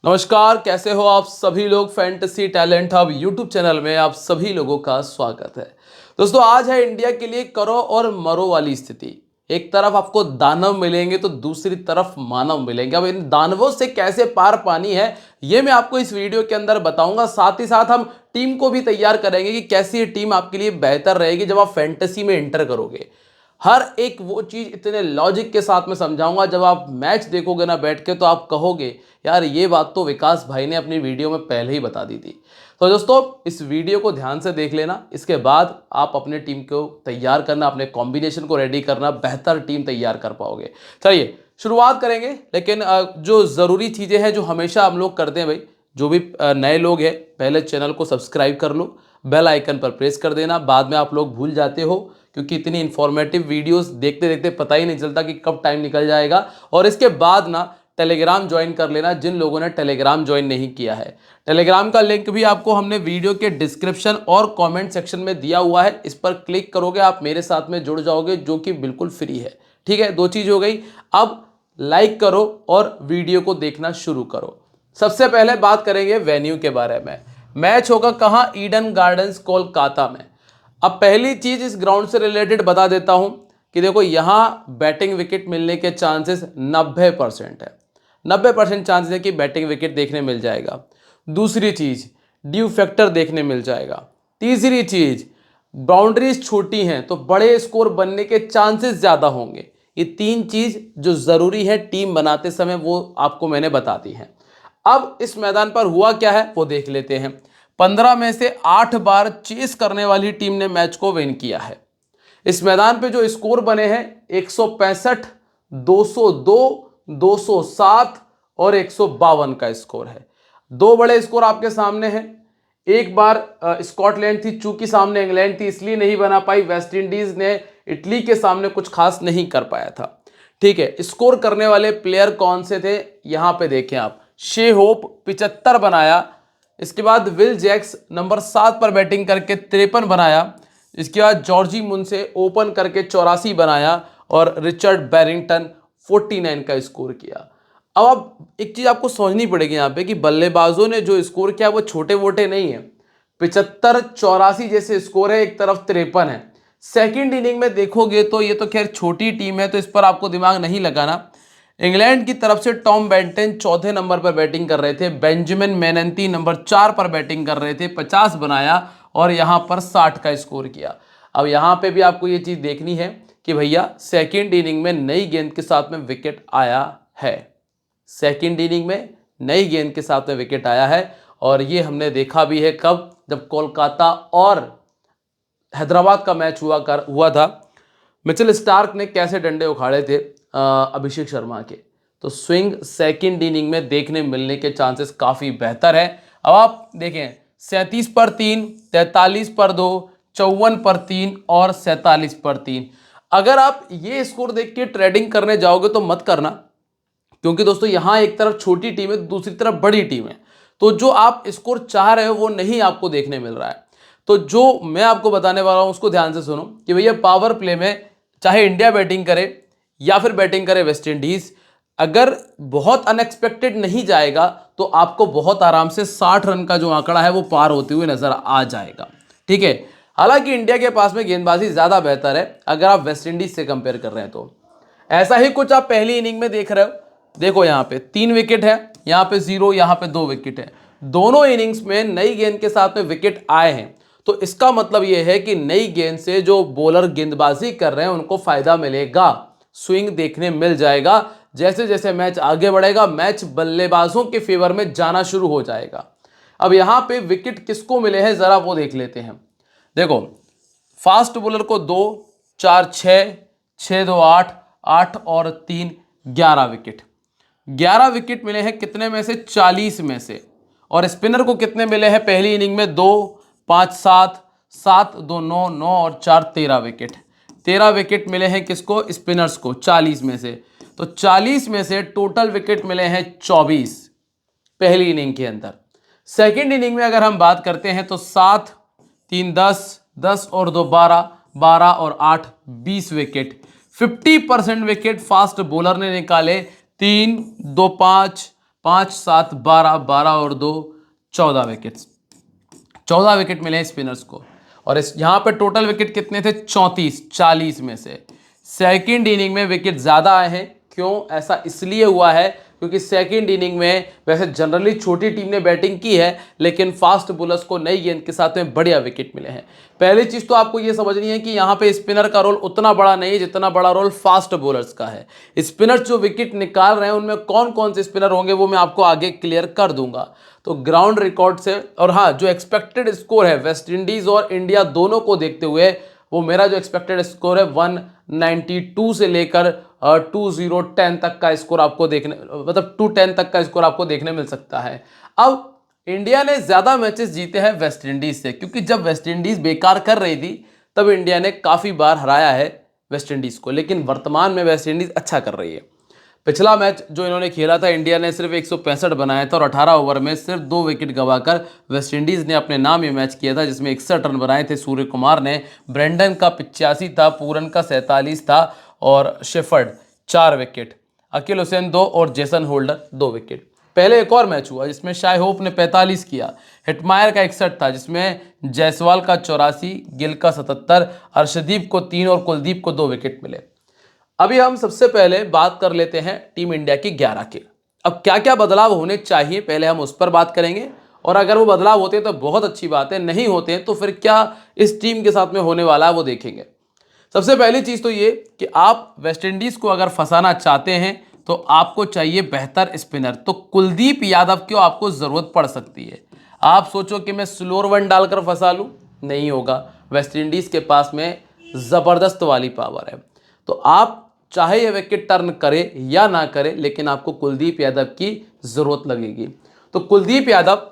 नमस्कार, कैसे हो आप सभी लोग। Fantasy talent hub YouTube channel में आप सभी लोगों का स्वागत है। दोस्तों, आज है इंडिया के लिए करो और मरो वाली स्थिति। एक तरफ आपको दानव मिलेंगे तो दूसरी तरफ मानव मिलेंगे। अब इन दानवों से कैसे पार पानी है ये मैं आपको इस वीडियो के अंदर बताऊंगा। साथ ही साथ हम टीम को भी तैयार करेंगे कि कैसी ये टीम आपके लिए बेहतर रहेगी जब आप फैंटेसी में एंटर करोगे। हर एक वो चीज इतने लॉजिक के साथ में समझाऊंगा, जब आप मैच देखोगे ना बैठ के तो आप कहोगे यार ये बात तो विकास भाई ने अपनी वीडियो में पहले ही बता दी थी। तो दोस्तों, इस वीडियो को ध्यान से देख लेना, इसके बाद आप अपने टीम को तैयार करना, अपने कॉम्बिनेशन को रेडी करना, बेहतर टीम तैयार कर पाओगे। चलिए शुरुआत करेंगे। लेकिन जो ज़रूरी चीज़ें हैं जो हमेशा हम लोग करते हैं भाई, जो भी नए लोग हैं पहले चैनल को सब्सक्राइब कर लो, बेल आइकन पर प्रेस कर देना। बाद में आप लोग भूल जाते हो क्योंकि इतनी इन्फॉर्मेटिव वीडियोस देखते देखते पता ही नहीं चलता कि कब टाइम निकल जाएगा। और इसके बाद ना टेलीग्राम ज्वाइन कर लेना जिन लोगों ने टेलीग्राम ज्वाइन नहीं किया है। टेलीग्राम का लिंक भी आपको हमने वीडियो के डिस्क्रिप्शन और कमेंट सेक्शन में दिया हुआ है। इस पर क्लिक करोगे आप मेरे साथ में जुड़ जाओगे, जो कि बिल्कुल फ्री है। ठीक है, दो चीज़ हो गई। अब लाइक करो और वीडियो को देखना शुरू करो। सबसे पहले बात करेंगे वेन्यू के बारे में। मैच होगा कहाँ? ईडन गार्डन्स कोलकाता में। अब पहली चीज इस ग्राउंड से रिलेटेड बता देता हूं कि देखो यहां बैटिंग विकेट मिलने के चांसेस 90% है। 90% चांसेस है कि बैटिंग विकेट देखने मिल जाएगा। दूसरी चीज, ड्यू फैक्टर देखने मिल जाएगा। तीसरी चीज, बाउंड्रीज छोटी हैं तो बड़े स्कोर बनने के चांसेस ज्यादा होंगे। ये तीन चीज जो जरूरी है टीम बनाते समय वो आपको मैंने बता दी है। अब इस मैदान पर हुआ क्या है वो देख लेते हैं। 15 में से 8 बार चेस करने वाली टीम ने मैच को विन किया है। इस मैदान पे जो स्कोर बने हैं 165, 202, 207 और 152 का स्कोर है। दो बड़े स्कोर आपके सामने हैं। एक बार स्कॉटलैंड थी, चूंकि सामने इंग्लैंड थी इसलिए नहीं बना पाई। वेस्ट इंडीज ने इटली के सामने कुछ खास नहीं कर पाया था। ठीक है, स्कोर करने वाले प्लेयर कौन से थे यहां पे देखें आप। शे होप 75 बनाया। इसके बाद विल जैक्स नंबर 7 पर बैटिंग करके 53 बनाया। इसके बाद जॉर्जी मुनसे ओपन करके 84 बनाया और रिचर्ड बैरिंगटन 49 का स्कोर किया। अब एक चीज आपको समझनी पड़ेगी यहाँ पे कि बल्लेबाजों ने जो स्कोर किया वो छोटे वोटे नहीं है। 75 84 जैसे स्कोर है, एक तरफ 53 है। सेकंड इनिंग में देखोगे तो ये तो खैर छोटी टीम है तो इस पर आपको दिमाग नहीं लगाना। इंग्लैंड की तरफ से टॉम बेंटन चौथे नंबर पर बैटिंग कर रहे थे। बेंजामिन मैनंती नंबर 4 पर बैटिंग कर रहे थे, 50 बनाया और यहां पर 60 का स्कोर किया। अब यहां पे भी आपको ये चीज देखनी है कि भैया सेकंड इनिंग में नई गेंद के साथ में विकेट आया है। सेकंड इनिंग में नई गेंद के साथ में विकेट आया है और ये हमने देखा भी है कब, जब कोलकाता और हैदराबाद का मैच हुआ था। मिचेल स्टार्क ने कैसे डंडे उखाड़े थे अभिषेक शर्मा के। तो स्विंग सेकंड इनिंग में देखने मिलने के चांसेस काफ़ी बेहतर है। अब आप देखें 37 पर 3, 43 पर 2, 54 पर 3 और 47 पर 3। अगर आप ये स्कोर देख के ट्रेडिंग करने जाओगे तो मत करना, क्योंकि दोस्तों यहां एक तरफ छोटी टीम है दूसरी तरफ बड़ी टीम है। तो जो आप स्कोर चाह रहे हो वो नहीं आपको देखने मिल रहा है। तो जो मैं आपको बताने वाला हूं उसको ध्यान से सुनो कि भैया पावर प्ले में चाहे इंडिया बैटिंग करे या फिर बैटिंग करे वेस्ट इंडीज, अगर बहुत अनएक्सपेक्टेड नहीं जाएगा तो आपको बहुत आराम से 60 रन का जो आंकड़ा है वो पार होते हुए नजर आ जाएगा। ठीक है, हालांकि इंडिया के पास में गेंदबाजी ज्यादा बेहतर है अगर आप वेस्ट इंडीज से कंपेयर कर रहे हैं तो। ऐसा ही कुछ आप पहली इनिंग में देख रहे हो। देखो यहाँ पे 3 विकेट है, यहाँ पे 0, यहाँ पे 2 विकेट है। दोनों इनिंग्स में नई गेंद के साथ में विकेट आए हैं। तो इसका मतलब यह है कि नई गेंद से जो बॉलर गेंदबाजी कर रहे हैं उनको फायदा मिलेगा, स्विंग देखने मिल जाएगा। जैसे जैसे मैच आगे बढ़ेगा मैच बल्लेबाजों के फेवर में जाना शुरू हो जाएगा। अब यहां पे विकेट किसको मिले हैं जरा वो देख लेते हैं। देखो फास्ट बॉलर को 2, 4, 6, 6, 2, 8, 8 और 3, 11 विकेट। 11 विकेट मिले हैं कितने में से? 40 में से। और स्पिनर को कितने मिले हैं पहली इनिंग में? 2, 5, 7, 7, 2, 9, 9 और 4, 13 विकेट। 13 विकेट मिले हैं किसको? स्पिनर्स को 40 में से। तो 40 में से टोटल विकेट मिले हैं 24 पहली इनिंग के अंदर। सेकेंड इनिंग में अगर हम बात करते हैं तो 7, 3, 10, 10 और 2, 12, 12 और 8, 20 विकेट। 50% विकेट फास्ट बॉलर ने निकाले। 3, 2, 5, 5 7 12, 12 और 2 14 विकेट्स, 14 विकेट मिले हैं स्पिनर्स को। और इस यहाँ पे टोटल विकेट कितने थे? 34, 40 में से सेकंड इनिंग में विकेट ज़्यादा आए हैं। क्यों ऐसा? इसलिए हुआ है क्योंकि सेकंड इनिंग में वैसे जनरली छोटी टीम ने बैटिंग की है, लेकिन फास्ट बॉलर्स को नई गेंद के साथ में बढ़िया विकेट मिले हैं। पहली चीज़ तो आपको ये समझनी है कि यहाँ पे स्पिनर का रोल उतना बड़ा नहीं है जितना बड़ा रोल फास्ट बॉलर्स का है। स्पिनर्स जो विकेट निकाल रहे हैं उनमें कौन कौन से स्पिनर होंगे वो मैं आपको आगे क्लियर कर दूंगा। तो ग्राउंड रिकॉर्ड से और हाँ, जो एक्सपेक्टेड स्कोर है वेस्ट इंडीज और इंडिया दोनों को देखते हुए, वो मेरा जो एक्सपेक्टेड स्कोर है 192 से लेकर 2010 तक का स्कोर आपको देखने, मतलब 210 तक का स्कोर आपको देखने मिल सकता है। अब इंडिया ने ज्यादा मैचेस जीते हैं वेस्ट इंडीज से, क्योंकि जब वेस्ट इंडीज बेकार कर रही थी तब इंडिया ने काफी बार हराया है वेस्ट इंडीज को, लेकिन वर्तमान में वेस्ट इंडीज अच्छा कर रही है। पिछला मैच जो इन्होंने खेला था, इंडिया ने सिर्फ 165 बनाया था और 18 ओवर में सिर्फ 2 विकेट गंवाकर वेस्ट इंडीज ने अपने नाम ये मैच किया था, जिसमें 61 रन बनाए थे सूर्य कुमार ने, ब्रेंडन का 85 था, पूरन का 47 था और शेफर्ड 4 विकेट, अकील हुसैन 2 और जेसन होल्डर 2 विकेट। पहले एक और मैच हुआ जिसमें शाय होप ने 45 किया, हिटमायर का 61 था, जिसमें जायसवाल का 84, गिल का 77, अर्शदीप को 3 और कुलदीप को 2 विकेट मिले। अभी हम सबसे पहले बात कर लेते हैं टीम इंडिया की 11 की। अब क्या क्या बदलाव होने चाहिए पहले हम उस पर बात करेंगे, और अगर वो बदलाव होते हैं तो बहुत अच्छी बात है, नहीं होते हैं तो फिर क्या इस टीम के साथ में होने वाला है वो देखेंगे। सबसे पहली चीज़ तो ये कि आप वेस्ट इंडीज़ को अगर फंसाना चाहते हैं तो आपको चाहिए बेहतर स्पिनर। तो कुलदीप यादव की आपको ज़रूरत पड़ सकती है। आप सोचो कि मैं स्लोअर वन डालकर फंसा लूँ, नहीं होगा। वेस्ट इंडीज़ के पास में ज़बरदस्त वाली पावर है। तो आप चाहे ये विकेट टर्न करे या ना करे, लेकिन आपको कुलदीप यादव की ज़रूरत लगेगी। तो कुलदीप यादव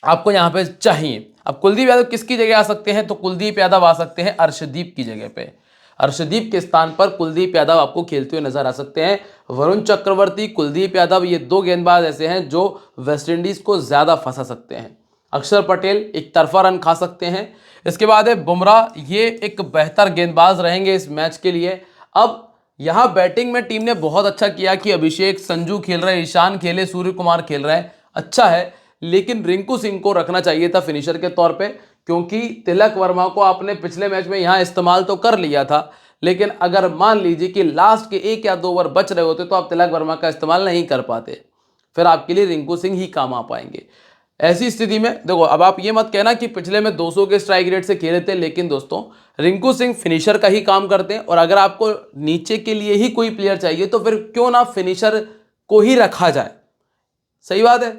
आपको यहाँ पे चाहिए। अब कुलदीप यादव किसकी जगह आ सकते हैं? तो कुलदीप यादव आ सकते हैं अर्शदीप की जगह पे। अर्शदीप के स्थान पर कुलदीप यादव आपको खेलते हुए नजर आ सकते हैं। वरुण चक्रवर्ती, कुलदीप यादव, ये 2 गेंदबाज ऐसे हैं जो वेस्ट इंडीज को ज्यादा फंसा सकते हैं। अक्षर पटेल एक तरफा रन खा सकते हैं। इसके बाद है बुमराह, ये एक बेहतर गेंदबाज रहेंगे इस मैच के लिए। अब यहाँ बैटिंग में टीम ने बहुत अच्छा किया कि अभिषेक, संजू खेल रहे हैं, ईशान खेले, सूर्य कुमार खेल रहे हैं, अच्छा है, लेकिन रिंकू सिंह को रखना चाहिए था फिनिशर के तौर पे, क्योंकि तिलक वर्मा को आपने पिछले मैच में यहाँ इस्तेमाल तो कर लिया था, लेकिन अगर मान लीजिए कि लास्ट के 1 या 2 ओवर बच रहे होते तो आप तिलक वर्मा का इस्तेमाल नहीं कर पाते, फिर आपके लिए रिंकू सिंह ही काम आ पाएंगे। ऐसी स्थिति में देखो, अब आप ये मत कहना कि पिछले में 200 के स्ट्राइक रेट से खेले थे, लेकिन दोस्तों रिंकू सिंह फिनिशर का ही काम करते हैं, और अगर आपको नीचे के लिए ही कोई प्लेयर चाहिए तो फिर क्यों ना फिनिशर को ही रखा जाए। सही बात है।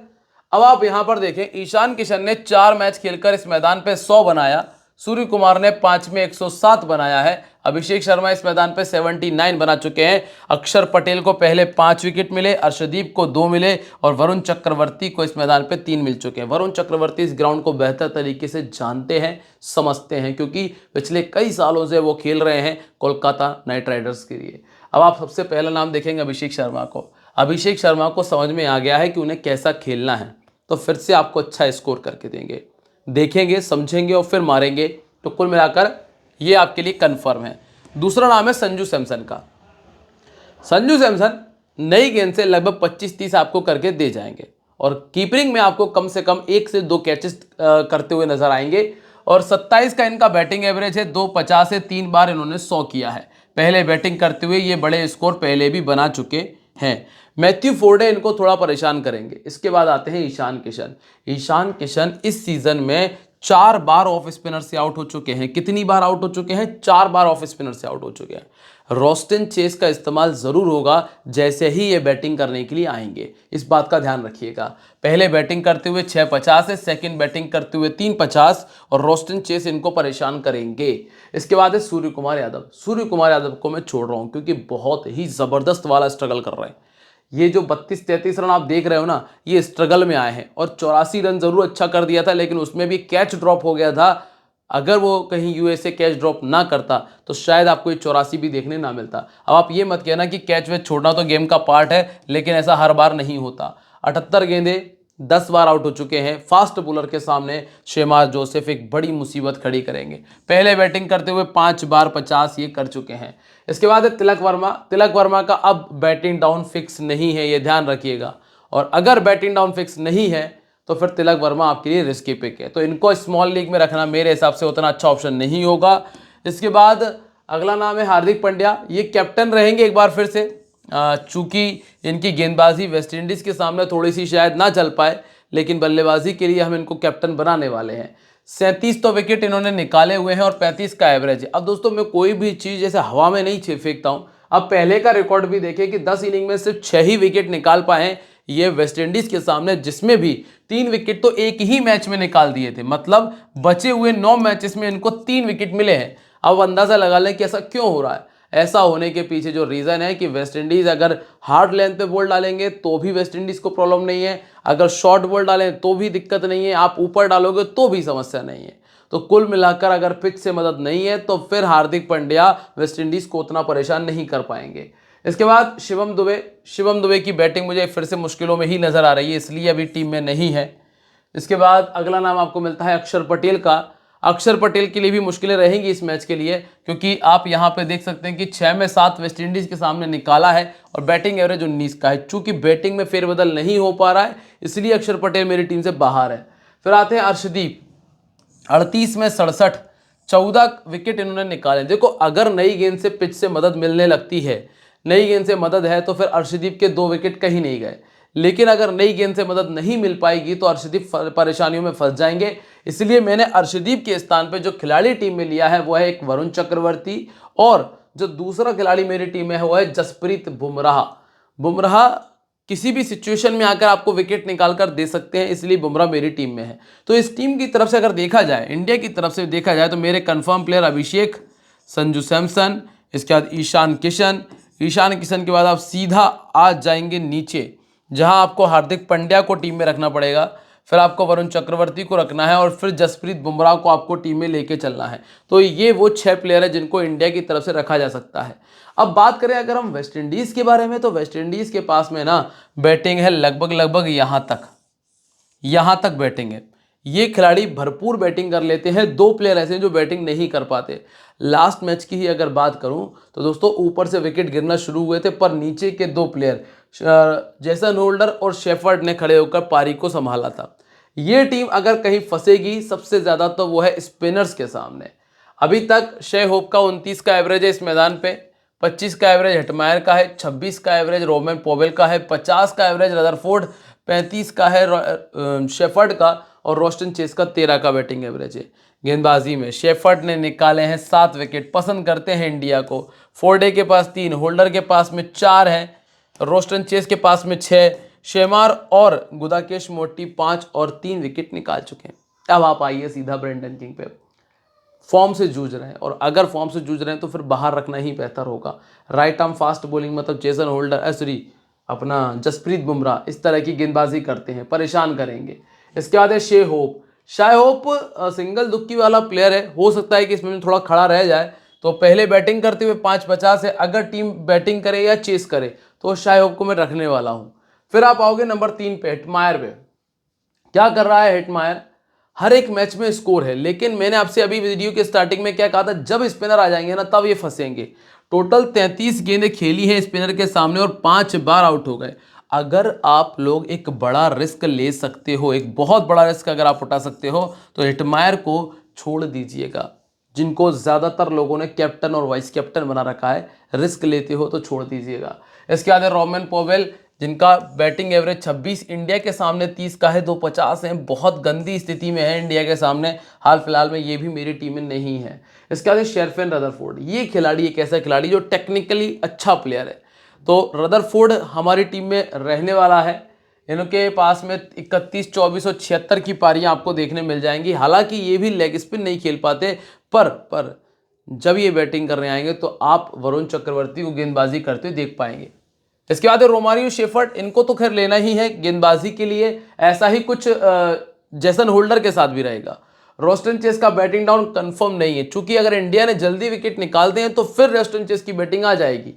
अब आप यहां पर देखें, ईशान किशन ने 4 मैच खेलकर इस मैदान पे 100 बनाया, सूर्य कुमार ने 5 में 107 बनाया है, अभिषेक शर्मा इस मैदान पे 79 बना चुके हैं, अक्षर पटेल को पहले 5 विकेट मिले, अर्शदीप को 2 मिले और वरुण चक्रवर्ती को इस मैदान पे 3 मिल चुके हैं। वरुण चक्रवर्ती इस ग्राउंड को बेहतर तरीके से जानते हैं, समझते हैं, क्योंकि पिछले कई सालों से वो खेल रहे हैं कोलकाता नाइट राइडर्स के लिए। अब आप सबसे पहला नाम देखेंगे अभिषेक शर्मा को। अभिषेक शर्मा को समझ में आ गया है कि उन्हें कैसा खेलना है, तो फिर से आपको अच्छा स्कोर करके देंगे, देखेंगे, समझेंगे और फिर मारेंगे। तो कुल मिलाकर ये आपके लिए कंफर्म है। दूसरा नाम है संजू सैमसन का। संजू सैमसन नई गेंद से लगभग 25-30 आपको करके दे जाएंगे, और कीपिंग में आपको कम से कम 1 से 2 कैचेस करते हुए नजर आएंगे। और 27 का इनका बैटिंग एवरेज है, 250 से 3 बार इन्होंने 100 किया है। पहले बैटिंग करते हुए ये बड़े स्कोर पहले भी बना चुके हैं। मैथ्यू फोर्डे इनको थोड़ा परेशान करेंगे। इसके बाद आते हैं ईशान किशन। ईशान किशन इस सीजन में 4 बार ऑफ स्पिनर से आउट हो चुके हैं। कितनी बार आउट हो चुके हैं? 4 बार ऑफ स्पिनर से आउट हो चुके हैं। रोस्टन चेस का इस्तेमाल जरूर होगा जैसे ही ये बैटिंग करने के लिए आएंगे, इस बात का ध्यान रखिएगा। पहले बैटिंग करते हुए 650 है, सेकंड बैटिंग करते हुए 350, और रोस्टन चेस इनको परेशान करेंगे। इसके बाद है सूर्य कुमार यादव। सूर्य कुमार यादव को मैं छोड़ रहा हूं क्योंकि बहुत ही जबरदस्त वाला स्ट्रगल कर रहे हैं। ये जो 32-33 रन आप देख रहे हो ना, ये स्ट्रगल में आए हैं, और 84 रन जरूर अच्छा कर दिया था, लेकिन उसमें भी कैच ड्रॉप हो गया था। अगर वो कहीं यूएसए कैच ड्रॉप ना करता तो शायद आपको ये 84 भी देखने ना मिलता। अब आप ये मत कहना कि कैच वेच छोड़ना तो गेम का पार्ट है, लेकिन ऐसा हर बार नहीं होता। 78 गेंदे 10 बार आउट हो चुके हैं। फास्ट बॉलर के सामने शेमार जोसेफ एक बड़ी मुसीबत खड़ी करेंगे। पहले बैटिंग करते हुए 5 बार 50 ये कर चुके हैं। इसके बाद है तिलक वर्मा। तिलक वर्मा का अब बैटिंग डाउन फिक्स नहीं है, ये ध्यान रखिएगा। और अगर बैटिंग डाउन फिक्स नहीं है तो फिर तिलक वर्मा आपके लिए रिस्की पिक है। तो इनको स्मॉल लीग में रखना मेरे हिसाब से उतना अच्छा ऑप्शन नहीं होगा। इसके बाद अगला नाम है हार्दिक पांड्या। ये कैप्टन रहेंगे एक बार फिर से, चूंकि इनकी गेंदबाजी वेस्ट इंडीज़ के सामने थोड़ी सी शायद ना चल पाए, लेकिन बल्लेबाजी के लिए हम इनको कैप्टन बनाने वाले हैं। 37 तो विकेट इन्होंने निकाले हुए हैं और 35 का एवरेज है। अब दोस्तों मैं कोई भी चीज़ जैसे हवा में नहीं फेंकता हूँ। अब पहले का रिकॉर्ड भी देखें कि 10 इनिंग में सिर्फ 6 ही विकेट निकाल पाए हैं ये वेस्ट इंडीज़ के सामने, जिसमें भी 3 विकेट तो एक ही मैच में निकाल दिए थे। मतलब बचे हुए 9 मैचेस में इनको 3 विकेट मिले हैं। अब अंदाज़ा लगा लें कि ऐसा क्यों हो रहा है। ऐसा होने के पीछे जो रीज़न है कि वेस्ट इंडीज़ अगर हार्ड लेंथ पे बॉल डालेंगे तो भी वेस्ट इंडीज़ को प्रॉब्लम नहीं है, अगर शॉर्ट बॉल डालें तो भी दिक्कत नहीं है, आप ऊपर डालोगे तो भी समस्या नहीं है। तो कुल मिलाकर अगर पिच से मदद नहीं है तो फिर हार्दिक पांड्या वेस्ट इंडीज़ को उतना परेशान नहीं कर पाएंगे। इसके बाद शिवम दुबे की बैटिंग मुझे फिर से मुश्किलों में ही नज़र आ रही है, इसलिए अभी टीम में नहीं है। इसके बाद अगला नाम आपको मिलता है अक्षर पटेल का। अक्षर पटेल के लिए भी मुश्किलें रहेंगी इस मैच के लिए, क्योंकि आप यहाँ पे देख सकते हैं कि 6 में 7 वेस्ट इंडीज़ के सामने निकाला है और बैटिंग एवरेज 19 का है। चूंकि बैटिंग में फेरबदल नहीं हो पा रहा है, इसलिए अक्षर पटेल मेरी टीम से बाहर है। फिर आते हैं अर्शदीप। 38 में 67, 14 विकेट इन्होंने निकाले। देखो अगर नई गेंद से पिच से मदद मिलने लगती है, नई गेंद से मदद है तो फिर अर्शदीप के 2 विकेट कहीं नहीं गए। लेकिन अगर नई गेंद से मदद नहीं मिल पाएगी तो अर्शदीप परेशानियों में फंस जाएंगे। इसलिए मैंने अर्शदीप के स्थान पे जो खिलाड़ी टीम में लिया है वो है एक वरुण चक्रवर्ती, और जो दूसरा खिलाड़ी मेरी टीम में है वो है जसप्रीत बुमराह। बुमराह किसी भी सिचुएशन में आकर आपको विकेट निकाल कर दे सकते हैं, इसलिए बुमराह मेरी टीम में है। तो इस टीम की तरफ से अगर देखा जाए, इंडिया की तरफ से देखा जाए, तो मेरे कंफर्म प्लेयर अभिषेक, संजू सैमसन, इसके बाद ईशान किशन के बाद आप सीधा आ जाएंगे नीचे, जहां आपको हार्दिक पांड्या को टीम में रखना पड़ेगा, फिर आपको वरुण चक्रवर्ती को रखना है और फिर जसप्रीत बुमराह को आपको टीम में लेके चलना है। तो ये वो 6 प्लेयर है जिनको इंडिया की तरफ से रखा जा सकता है। अब बात करें अगर हम वेस्ट इंडीज़ के बारे में, तो वेस्ट इंडीज़ के पास में ना बैटिंग है लगभग यहाँ तक बैटिंग है। ये खिलाड़ी भरपूर बैटिंग कर लेते हैं। 2 प्लेयर ऐसे हैं जो बैटिंग नहीं कर पाते। लास्ट मैच की ही अगर बात करूं तो दोस्तों ऊपर से विकेट गिरना शुरू हुए थे, पर नीचे के 2 प्लेयर जैसन होल्डर और शेफर्ड ने खड़े होकर पारी को संभाला था। ये टीम अगर कहीं फंसेगी सबसे ज़्यादा तो वो है स्पिनर्स के सामने। अभी तक शे होप का 29 का एवरेज है इस मैदान पे, 25 का एवरेज हेटमायर का है, 26 का एवरेज रोमन पोवेल का है, 50 का एवरेज रदरफोर्ड, 35 का है शेफर्ड का, और रोस्टन चेस का 13 का बैटिंग एवरेज है। गेंदबाजी में शेफर्ड ने निकाले हैं 7 विकेट, पसंद करते हैं इंडिया को। फोर्डे के पास 3, होल्डर के पास में 4 है, रोस्टन चेस के पास में 6, शेमार और गुदाकेश मोटी 5 और 3 विकेट निकाल चुके हैं। अब आप आइए सीधा ब्रेंडन किंग पे। फॉर्म से जूझ रहे हैं, और अगर फॉर्म से जूझ रहे हैं तो फिर बाहर रखना ही बेहतर होगा। राइट आर्म फास्ट बॉलिंग, मतलब जेसन होल्डर अपना जसप्रीत बुमराह इस तरह की गेंदबाजी करते हैं, परेशान करेंगे। इसके बाद है शे होप सिंगल दुक्की वाला प्लेयर है, हो सकता है कि इसमें थोड़ा खड़ा रह जाए। तो पहले बैटिंग करते हुए 5-50 है, अगर टीम बैटिंग करे या चेस करे तो शाय होप को मैं रखने वाला हूं। फिर आप आओगे नंबर 3 पे, हेटमायर पे। क्या कर रहा है हेटमायर? हर एक मैच में स्कोर है, लेकिन मैंने आपसे अभी वीडियो के स्टार्टिंग में क्या कहा था, जब स्पिनर आ जाएंगे ना तब ये फंसेंगे। टोटल 33 गेंदें खेली हैं स्पिनर के सामने और 5 बार आउट हो गए। अगर आप लोग एक बड़ा रिस्क ले सकते हो, एक बहुत बड़ा रिस्क अगर आप उठा सकते हो, तो हेटमायर को छोड़ दीजिएगा। जिनको ज़्यादातर लोगों ने कैप्टन और वाइस कैप्टन बना रखा है, रिस्क लेते हो तो छोड़ दीजिएगा। इसके बाद है रोमन पोवेल, जिनका बैटिंग एवरेज 26, इंडिया के सामने 30 का है, 250 हैं, बहुत गंदी स्थिति में है इंडिया के सामने हाल फिलहाल में, ये भी मेरी टीम में नहीं है। इसके बाद शेरफेन रदरफोर्ड, ये खिलाड़ी एक ऐसा खिलाड़ी जो टेक्निकली अच्छा प्लेयर है, तो रदरफोर्ड हमारी टीम में रहने वाला है। इनके पास में 31, 24 और 76 की पारियां आपको देखने मिल जाएंगी। हालांकि ये भी लेग स्पिन नहीं खेल पाते, पर जब ये बैटिंग करने आएंगे तो आप वरुण चक्रवर्ती को गेंदबाजी करते हुए देख पाएंगे। इसके बाद रोमारियो शेफर्ड, इनको तो खैर लेना ही है गेंदबाजी के लिए, ऐसा ही कुछ जेसन होल्डर के साथ भी रहेगा। रोस्टन चेस का बैटिंग डाउन कंफर्म नहीं है, चूंकि अगर इंडिया ने जल्दी विकेट निकालते हैं तो फिर रोस्टन चेस की बैटिंग आ जाएगी।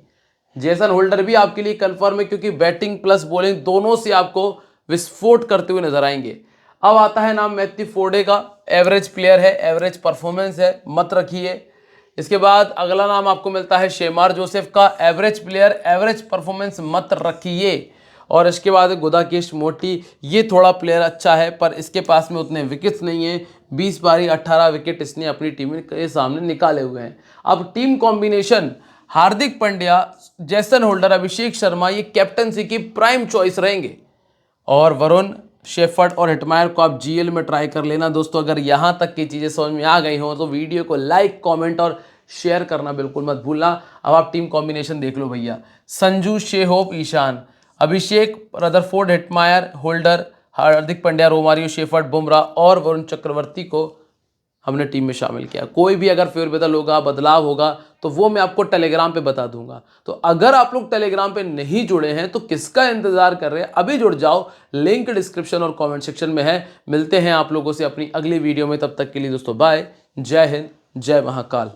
जेसन होल्डर भी आपके लिए कंफर्म है, क्योंकि बैटिंग प्लस बॉलिंग दोनों से आपको विस्फोट करते हुए नजर आएंगे। अब आता है नाम मैथ्यू फोर्डे का, एवरेज प्लेयर है, एवरेज परफॉर्मेंस है, मत रखिए। इसके बाद अगला नाम आपको मिलता है शेमार जोसेफ का, एवरेज प्लेयर, एवरेज परफॉर्मेंस, मत रखिए। और इसके बाद गुदाकेश मोटी, ये थोड़ा प्लेयर अच्छा है पर इसके पास में उतने विकेट्स नहीं हैं। 20 पारी 18 विकेट इसने अपनी टीम के सामने निकाले हुए हैं। अब team combination, Hardik Pandya, Jason holder, Abhishek Sharma, ये कैप्टनसी की प्राइम चॉइस रहेंगे। और वरुण, शेफर्ड और हिटमायर को आप जीएल में ट्राई कर लेना दोस्तों। अगर यहाँ तक की चीज़ें समझ में आ गई हो तो वीडियो को लाइक, कमेंट और शेयर करना बिल्कुल मत भूलना। अब आप टीम कॉम्बिनेशन देख लो भैया। संजू, शेहोप, ईशान, अभिषेक, Rutherford, Hetmyer, holder, Hardik Pandya, Romario, shepherd, Bumrah और वरुण चक्रवर्ती को हमने टीम में शामिल किया। कोई भी अगर फेरबदल होगा, बदलाव होगा तो वो मैं आपको टेलीग्राम पे बता दूंगा। तो अगर आप लोग टेलीग्राम पे नहीं जुड़े हैं तो किसका इंतजार कर रहे हैं, अभी जुड़ जाओ। लिंक डिस्क्रिप्शन और कमेंट सेक्शन में है। मिलते हैं आप लोगों से अपनी अगली वीडियो में, तब तक के लिए दोस्तों बाय। जय हिंद, जय महाकाल।